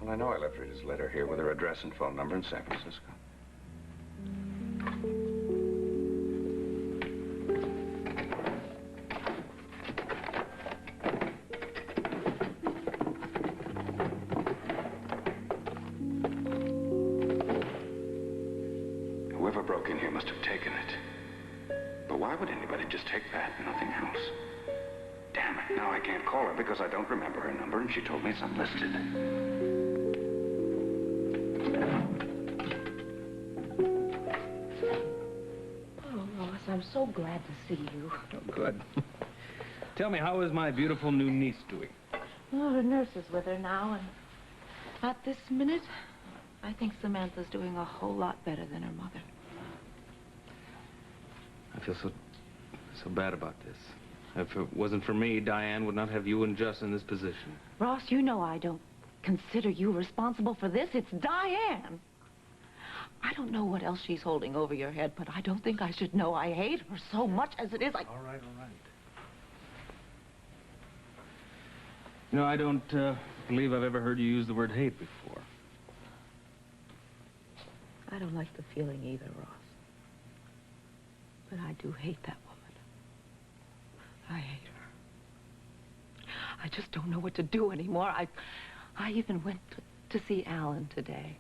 Well, I know I left Rita's letter here with her address and phone number in San Francisco. Whoever broke in here must have taken it. But why would anybody just take that and nothing else? Damn it, now I can't call her because I don't remember her number, and she told me it's unlisted. Oh, Ross, I'm so glad to see you. Oh, good. Tell me, how is my beautiful new niece doing? Well, the nurse is with her now, and at this minute, I think Samantha's doing a whole lot better than her mother. I feel so bad about this. If it wasn't for me, Diane would not have you and Jess in this position. Ross, you know I don't consider you responsible for this. It's Diane. I don't know what else she's holding over your head, but I don't think I should know I hate her so much as it is. All right. You know, I don't believe I've ever heard you use the word hate before. I don't like the feeling either, Ross. But I do hate that woman. I hate her. I just don't know what to do anymore. I even went to see Alan today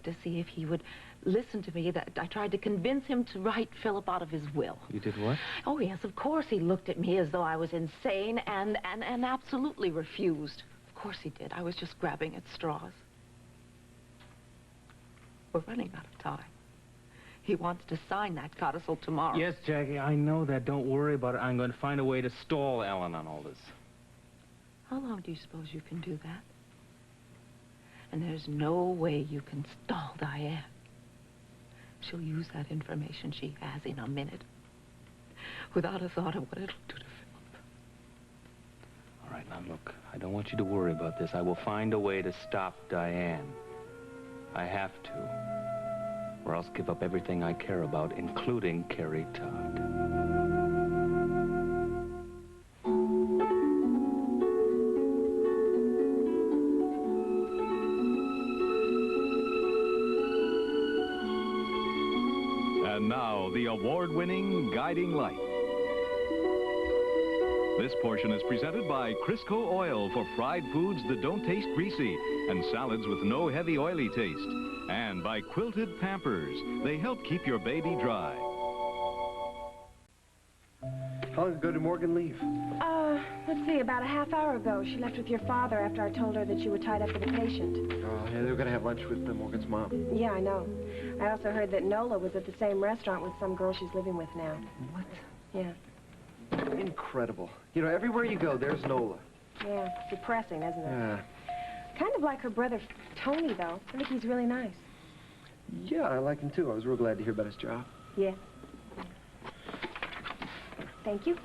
to see if he would listen to me. That I tried to convince him to write Philip out of his will. You did what? Oh, yes, of course he looked at me as though I was insane and absolutely refused. Of course he did. I was just grabbing at straws. We're running out of time. He wants to sign that codicil tomorrow. Yes, Jackie, I know that. Don't worry about it. I'm going to find a way to stall Ellen on all this. How long do you suppose you can do that? And there's no way you can stall Diane. She'll use that information she has in a minute, without a thought of what it'll do to Philip. All right, now look, I don't want you to worry about this. I will find a way to stop Diane. I have to. Or else give up everything I care about, including Carrie Todd. And now, the award-winning Guiding Light. This portion is presented by Crisco Oil for fried foods that don't taste greasy and salads with no heavy oily taste. And by Quilted Pampers. They help keep your baby dry. How long ago did Morgan leave? Let's see, about a half hour ago. She left with your father after I told her that you were tied up with a patient. Oh, yeah, they were going to have lunch with Morgan's mom. Yeah, I know. I also heard that Nola was at the same restaurant with some girl she's living with now. What? Yeah. Incredible. You know, everywhere you go, there's Nola. Yeah, depressing, isn't it? Yeah. Kind of like her brother, Tony, though. I think he's really nice. Yeah, I like him, too. I was real glad to hear about his job. Yeah. Thank you.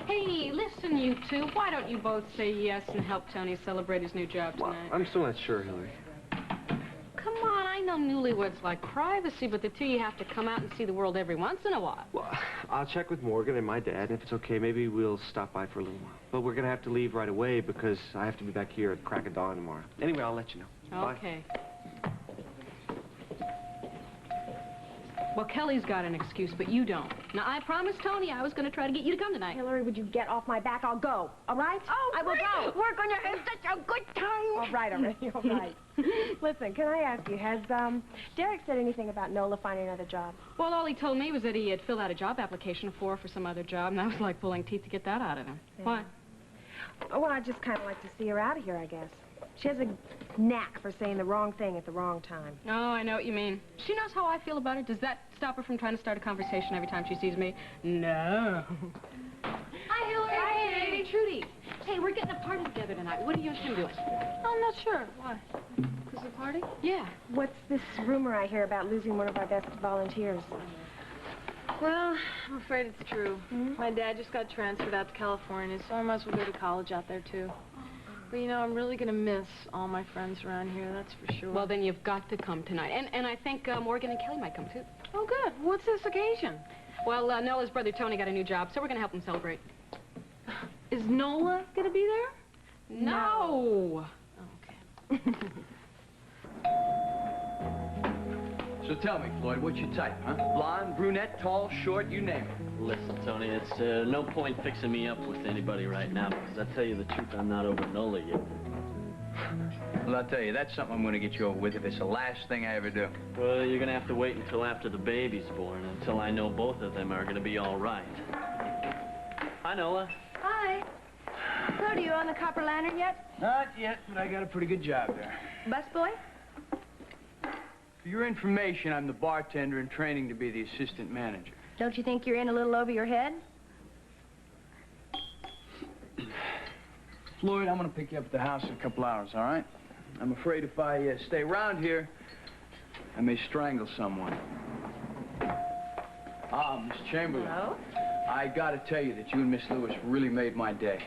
Hey, listen, you two. Why don't you both say yes and help Tony celebrate his new job tonight? Well, I'm still not sure, Hillary. Come on, I know newlyweds like privacy, but the two you have to come out and see the world every once in a while. Well, I'll check with Morgan and my dad, and if it's okay, maybe we'll stop by for a little while. But we're going to have to leave right away because I have to be back here at crack of dawn tomorrow. Anyway, I'll let you know. Okay. Bye. Well, Kelly's got an excuse, but you don't. Now, I promised Tony I was going to try to get you to come tonight. Hillary, would you get off my back? I'll go. All right? Oh, I will go. We're going to have such a good time. All right, already. All right. Listen, can I ask you, has Derek said anything about Nola finding another job? Well, all he told me was that he had filled out a job application for some other job, and that was like pulling teeth to get that out of him. Yeah. Why? Well, I'd just kind of like to see her out of here, I guess. She has a knack for saying the wrong thing at the wrong time. Oh, I know what you mean. She knows how I feel about her. Does that stop her from trying to start a conversation every time she sees me? No. Hi, Hillary. Hi, Amy. Trudy. Hey, we're getting a party together tonight. What are you and Tim doing? I'm not sure. Why? Christmas party? Yeah. What's this rumor I hear about losing one of our best volunteers? Well, I'm afraid it's true. My dad just got transferred out to California, so I might as well go to college out there, too. But, you know, I'm really going to miss all my friends around here, that's for sure. Well, then you've got to come tonight. And I think Morgan and Kelly might come, too. Oh, good. What's this occasion? Well, Nola's brother Tony got a new job, so we're going to help him celebrate. Is Nola going to be there? No. Oh, okay. So tell me, Floyd, what's your type, huh? Blonde, brunette, tall, short, you name it. Listen, Tony, it's no point fixing me up with anybody right now, because I tell you the truth, I'm not over Nola yet. Well, I'll tell you, that's something I'm going to get you over with if it's the last thing I ever do. Well, you're going to have to wait until after the baby's born, until I know both of them are going to be all right. Hi, Nola. Hi. So, do you own the copper lantern yet? Not yet, but I got a pretty good job there. Busboy? For your information, I'm the bartender in training to be the assistant manager. Don't you think you're in a little over your head? Floyd, I'm going to pick you up at the house in a couple hours, all right? I'm afraid if I stay around here, I may strangle someone. Miss Chamberlain. Hello? I got to tell you that you and Miss Lewis really made my day.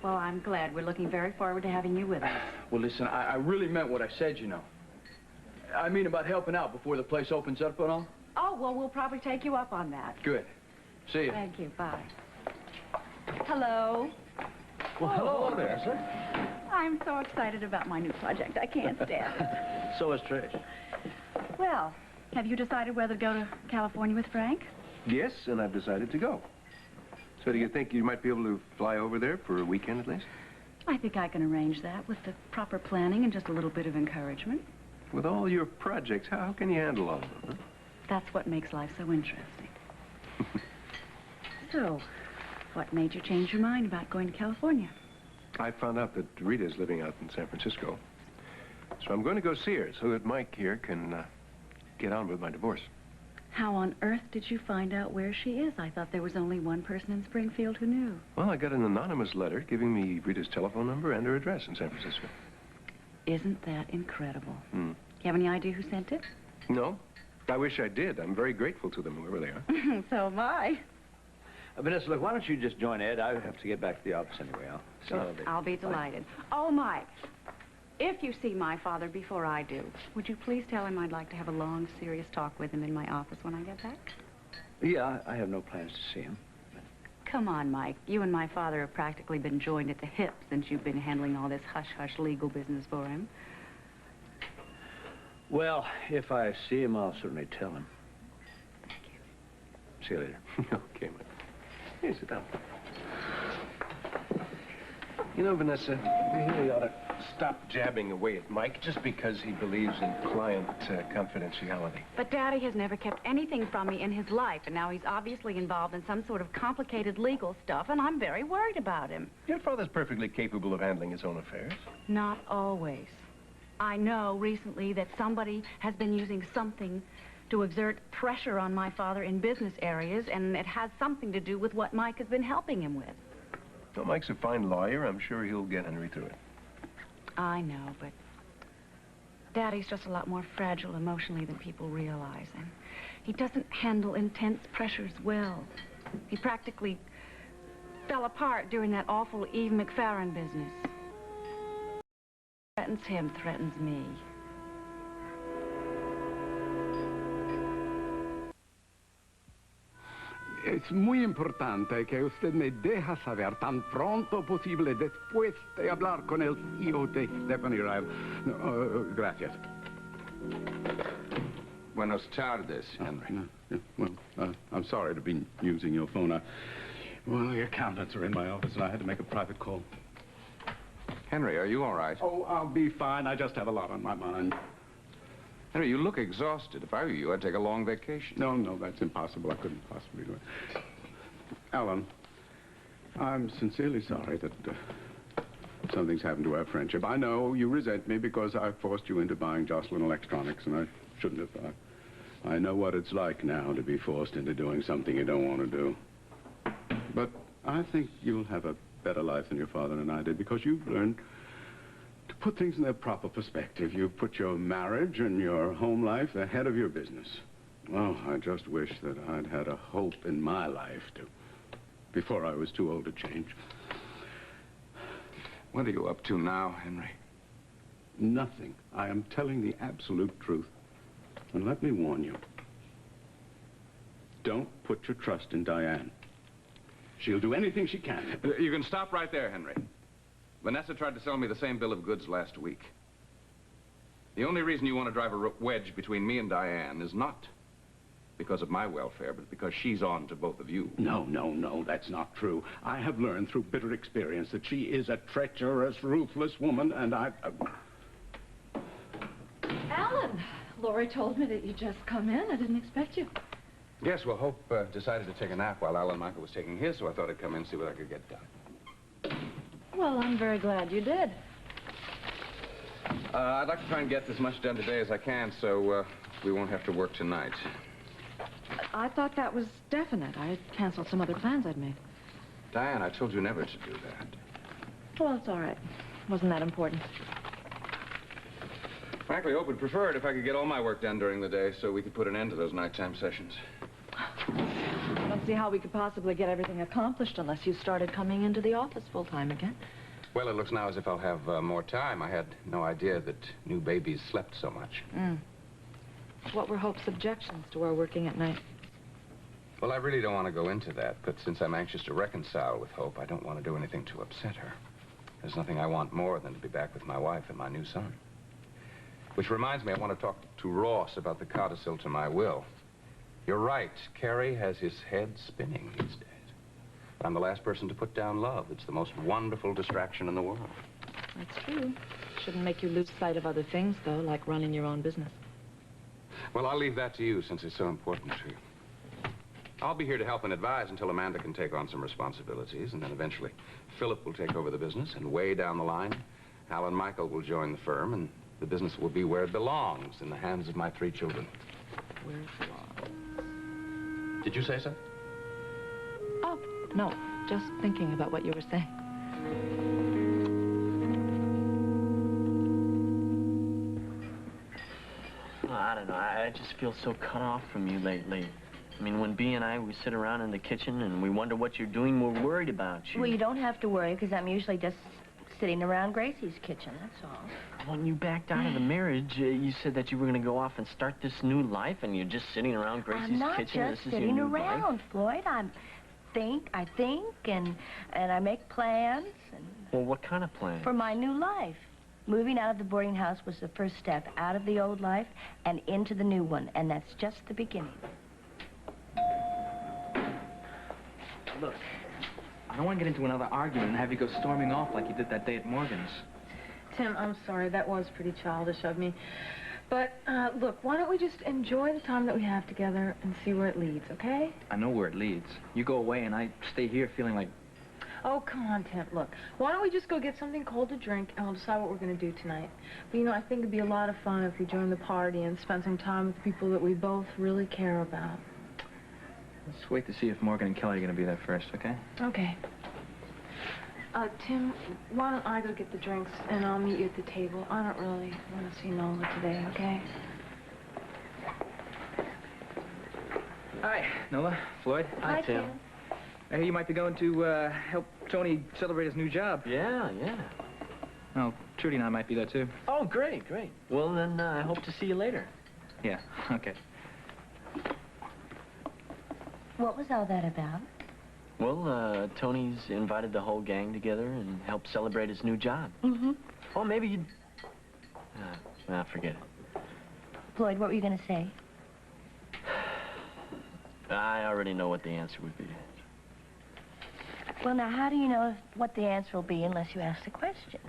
Well, I'm glad. We're looking very forward to having you with us. Well, listen, I really meant what I said, you know. I mean about helping out before the place opens up and all. Oh, well, we'll probably take you up on that. Good. See you. Thank you. Bye. Hello. Well, hello there, sir. I'm so excited about my new project. I can't stand it. So is Trish. Well, have you decided whether to go to California with Frank? Yes, and I've decided to go. So do you think you might be able to fly over there for a weekend at least? I think I can arrange that with the proper planning and just a little bit of encouragement. With all your projects, how can you handle all of them, huh? That's what makes life so interesting. So, what made you change your mind about going to California? I found out that Rita's living out in San Francisco. So I'm going to go see her so that Mike here can get on with my divorce. How on earth did you find out where she is? I thought there was only one person in Springfield who knew. Well, I got an anonymous letter giving me Rita's telephone number and her address in San Francisco. Isn't that incredible? Hmm. You have any idea who sent it? No. I wish I did. I'm very grateful to them, whoever they are. So am I. Vanessa, look, why don't you just join Ed? I have to get back to the office anyway. I'll be delighted. Oh, Mike, if you see my father before I do, would you please tell him I'd like to have a long, serious talk with him in my office when I get back? Yeah, I have no plans to see him. Come on, Mike. You and my father have practically been joined at the hip since you've been handling all this hush-hush legal business for him. Well, if I see him, I'll certainly tell him. Thank you. See you later. Okay, Mike. Here, sit down. You know, Vanessa, we really ought to stop jabbing away at Mike just because he believes in client confidentiality. But Daddy has never kept anything from me in his life, and now he's obviously involved in some sort of complicated legal stuff, and I'm very worried about him. Your father's perfectly capable of handling his own affairs. Not always. I know recently that somebody has been using something to exert pressure on my father in business areas, and it has something to do with what Mike has been helping him with. Well, Mike's a fine lawyer. I'm sure he'll get Henry through it. I know, but Daddy's just a lot more fragile emotionally than people realize, and he doesn't handle intense pressures well. He practically fell apart during that awful Eve McFerrin business. Threatens him, threatens me. Es muy importante que usted me deja saber tan pronto posible después de hablar con el CEO de Stephanie Ryle. Gracias. Buenos tardes, Henry. Well, I'm sorry to be using your phone. Well, the accountants are in my office, and I had to make a private call. Henry, are you all right? Oh, I'll be fine. I just have a lot on my mind. Henry, you look exhausted. If I were you, I'd take a long vacation. No, that's impossible. I couldn't possibly do it. Alan, I'm sincerely sorry that something's happened to our friendship. I know you resent me because I forced you into buying Jocelyn electronics, and I shouldn't have. I know what it's like now to be forced into doing something you don't want to do. But I think you'll have a better life than your father and I did because you've learned to put things in their proper perspective. You've put your marriage and your home life ahead of your business. Well, I just wish that I'd had a hope in my life before I was too old to change. What are you up to now, Henry? Nothing. I am telling the absolute truth. And let me warn you. Don't put your trust in Diane. She'll do anything she can. You can stop right there, Henry. Vanessa tried to sell me the same bill of goods last week. The only reason you want to drive a wedge between me and Diane is not because of my welfare, but because she's on to both of you. No, no, no, that's not true. I have learned through bitter experience that she is a treacherous, ruthless woman, and Alan, Lori told me that you just come in. I didn't expect you. Yes, well, Hope decided to take a nap while Alan Michael was taking his, so I thought I'd come in and see what I could get done. Well, I'm very glad you did. I'd like to try and get as much done today as I can, so we won't have to work tonight. I thought that was definite. I had canceled some other plans I'd made. Diane, I told you never to do that. Well, it's all right. Wasn't that important. Frankly, Hope would prefer it if I could get all my work done during the day so we could put an end to those nighttime sessions. I don't see how we could possibly get everything accomplished unless you started coming into the office full-time again. Well, it looks now as if I'll have more time. I had no idea that new babies slept so much. What were Hope's objections to our working at night? Well, I really don't want to go into that, but since I'm anxious to reconcile with Hope, I don't want to do anything to upset her. There's nothing I want more than to be back with my wife and my new son. Which reminds me, I want to talk to Ross about the codicil to my will. You're right, Carrie has his head spinning these days. But I'm the last person to put down love. It's the most wonderful distraction in the world. That's true. Shouldn't make you lose sight of other things, though, like running your own business. Well, I'll leave that to you since it's so important to you. I'll be here to help and advise until Amanda can take on some responsibilities, and then eventually Philip will take over the business, and way down the line, Alan Michael will join the firm, and the business will be where it belongs, in the hands of my 3 children. Where it belongs. Did you say so? Oh, no. Just thinking about what you were saying. Well, I don't know. I just feel so cut off from you lately. I mean, when Bea and I, we sit around in the kitchen and we wonder what you're doing, we're worried about you. Well, you don't have to worry, because I'm usually just sitting around Gracie's kitchen, that's all. When you backed out of the marriage, you said that you were going to go off and start this new life, and you're just sitting around Gracie's I'm not kitchen. just This is your sitting new around, life? Floyd. I think, and I make plans. And Well, what kind of plan? for my new life. Moving out of the boarding house was the first step out of the old life and into the new one, and that's just the beginning. Look, I don't want to get into another argument and have you go storming off like you did that day at Morgan's. Tim, I'm sorry. That was pretty childish of me. But, look, why don't we just enjoy the time that we have together and see where it leads, okay? I know where it leads. You go away and I stay here feeling like... Oh, come on, Tim. Look, why don't we just go get something cold to drink and we'll decide what we're going to do tonight. But, you know, I think it'd be a lot of fun if we joined the party and spent some time with the people that we both really care about. Let's wait to see if Morgan and Kelly are going to be there first, okay? Okay. Tim, why don't I go get the drinks and I'll meet you at the table. I don't really want to see Nola today, okay? Hi, Nola, Floyd. Hi, Tim. I hear you might be going to help Tony celebrate his new job. Yeah. Oh, Trudy and I might be there, too. Oh, great. Well, then I hope to see you later. Yeah, okay. What was all that about? Well, Tony's invited the whole gang together and helped celebrate his new job. Mm-hmm. Oh, maybe you'd... forget it. Floyd, what were you going to say? I already know what the answer would be. Well, now, how do you know what the answer will be unless you ask the question?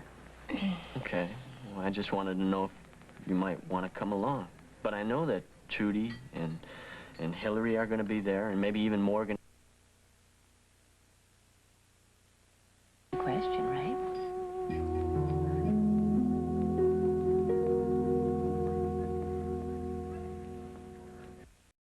Okay. Well, I just wanted to know if you might want to come along. But I know that Trudy and Hillary are going to be there, and maybe even Morgan. Question, right?